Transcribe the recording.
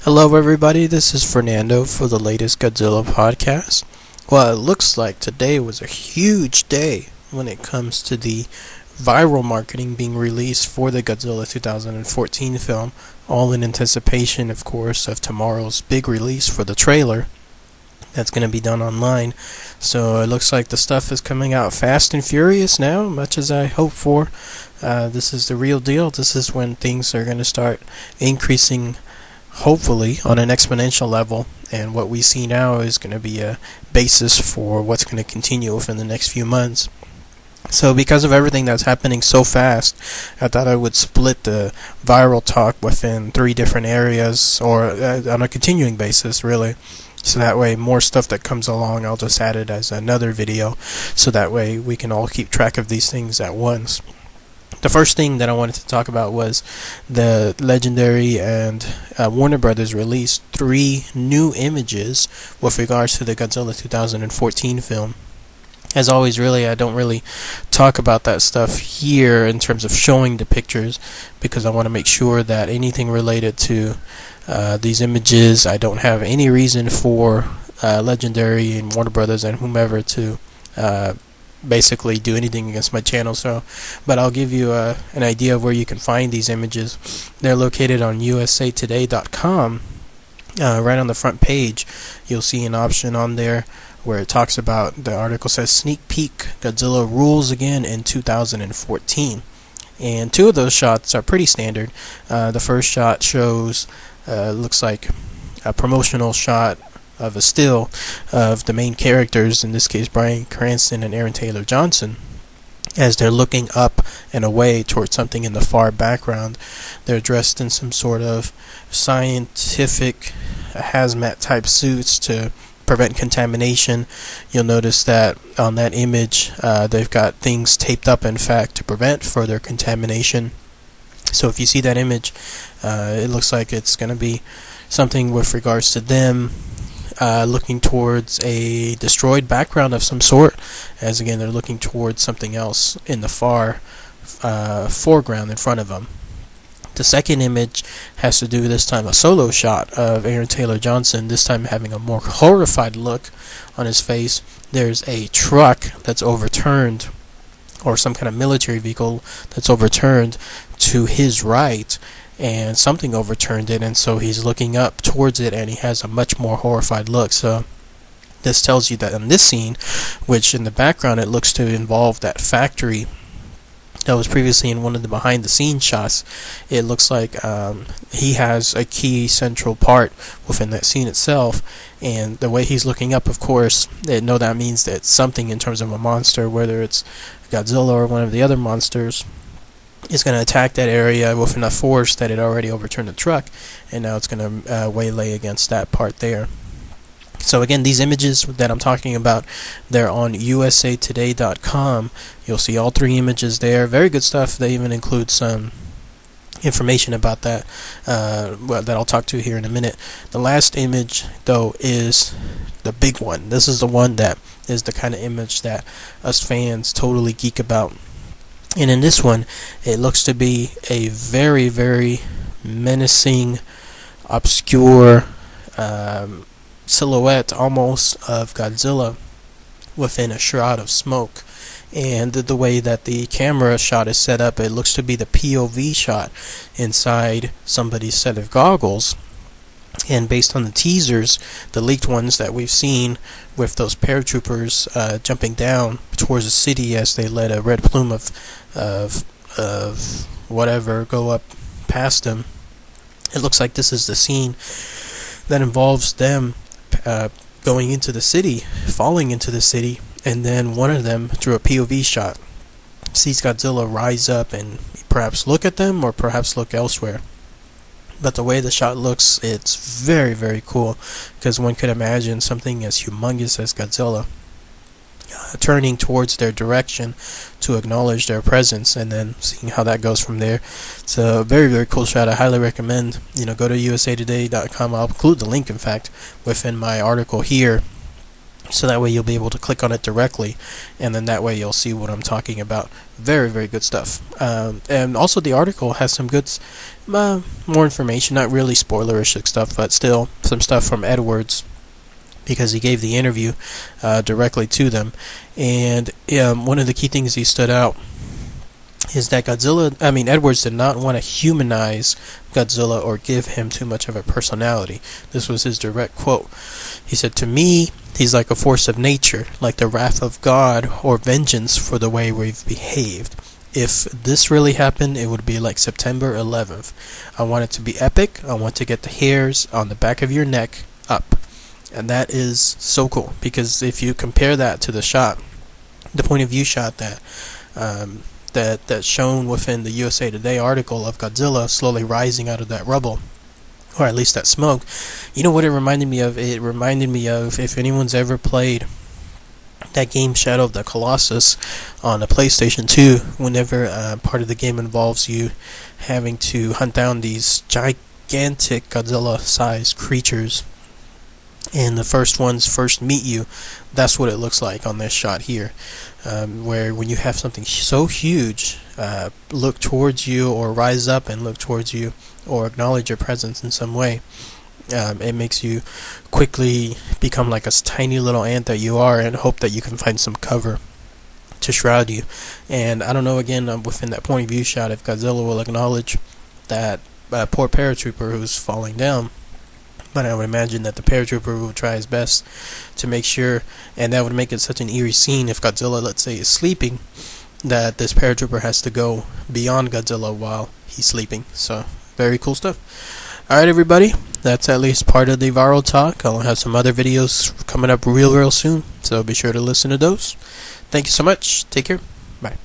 Hello, everybody. This is Fernando for the latest Godzilla Podcast. Well, it looks like today was a huge day when it comes to the viral marketing being released for the Godzilla 2014 film, all in anticipation, of course, of tomorrow's big release for the trailer that's going to be done online. So it looks like the stuff is coming out fast and furious now, much as I hoped for. This is the real deal. This is when things are going to start increasing, hopefully on an exponential level, and what we see now is going to be a basis for what's going to continue within the next few months. So because of everything that's happening so fast, I thought I would split the viral talk within 3 different areas, or on a continuing basis really, so that way more stuff that comes along I'll just add it as another video, so that way we can all keep track of these things at once. The first thing that I wanted to talk about was the Legendary and Warner Brothers released 3 new images with regards to the Godzilla 2014 film. As always, really, I don't really talk about that stuff here in terms of showing the pictures, because I want to make sure that anything related to these images, I don't have any reason for Legendary and Warner Brothers and whomever to basically do anything against my channel. But I'll give you an idea of where you can find these images. They're located on usatoday.com. Right on the front page you'll see an option on there where it talks about, the article says sneak peek, Godzilla rules again in 2014, and 2 of those shots are pretty standard. The first shot shows looks like a promotional shot of a still of the main characters, in this case Bryan Cranston and Aaron Taylor Johnson, as they're looking up and away towards something in the far background. They're dressed in some sort of scientific hazmat type suits to prevent contamination. You'll notice that on that image they've got things taped up, in fact, to prevent further contamination. So if you see that image, it looks like it's going to be something with regards to them looking towards a destroyed background of some sort, as again they're looking towards something else in the far foreground in front of them. The second image has to do, this time, a solo shot of Aaron Taylor Johnson, this time having a more horrified look on his face. There's a truck that's overturned, or some kind of military vehicle that's overturned to his right, and something overturned it, and so he's looking up towards it and he has a much more horrified look. So this tells you that in this scene, which in the background it looks to involve that factory that was previously in one of the behind the scenes shots, it looks like he has a key central part within that scene itself, and the way he's looking up, of course, that means that something in terms of a monster, whether it's Godzilla or one of the other monsters, is going to attack that area with enough force that it already overturned the truck, and now it's going to waylay against that part there. So again, these images that I'm talking about, they're on usatoday.com. You'll see all 3 images there. Very good stuff. They even include some information about that that I'll talk to here in a minute. The last image, though, is the big one. This is the one that is the kind of image that us fans totally geek about. And in this one, it looks to be a very, very menacing, obscure silhouette almost of Godzilla within a shroud of smoke. And the way that the camera shot is set up, it looks to be the POV shot inside somebody's set of goggles. And based on the teasers, the leaked ones that we've seen with those paratroopers jumping down towards the city as they let a red plume of whatever go up past them, it looks like this is the scene that involves them going into the city, falling into the city, and then one of them, through a POV shot, sees Godzilla rise up and perhaps look at them or perhaps look elsewhere. But the way the shot looks, it's very, very cool, because one could imagine something as humongous as Godzilla turning towards their direction to acknowledge their presence, and then seeing how that goes from there. It's a very, very cool shot. I highly recommend, go to usatoday.com. I'll include the link, in fact, within my article here, So that way you'll be able to click on it directly, and then that way you'll see what I'm talking about. Very, very good stuff. And also the article has some good, more information, not really spoilerish stuff, but still some stuff from Edwards, because he gave the interview directly to them. And one of the key things he stood out is that Edwards did not want to humanize Godzilla or give him too much of a personality. This was his direct quote. He said, "To me, he's like a force of nature, like the wrath of God or vengeance for the way we've behaved. If this really happened, it would be like September 11th. I want it to be epic. I want to get the hairs on the back of your neck up." And that is so cool, because if you compare that to the shot, the point of view shot that's shown within the USA Today article of Godzilla slowly rising out of that rubble, or at least that smoke, you know what it reminded me of? It reminded me of, if anyone's ever played that game Shadow of the Colossus on the PlayStation 2, whenever part of the game involves you having to hunt down these gigantic Godzilla-sized creatures, and the first ones first meet you. That's what it looks like on this shot here, where when you have something so huge look towards you, or rise up and look towards you, or acknowledge your presence in some way, it makes you quickly become like a tiny little ant that you are, and hope that you can find some cover to shroud you. And I don't know, again, within that point of view shot, if Godzilla will acknowledge that poor paratrooper who's falling down. But I would imagine that the paratrooper will try his best to make sure, and that would make it such an eerie scene if Godzilla, let's say, is sleeping, that this paratrooper has to go beyond Godzilla while he's sleeping. So, very cool stuff. Alright, everybody, that's at least part of the viral talk. I'll have some other videos coming up real soon, so be sure to listen to those. Thank you so much. Take care. Bye.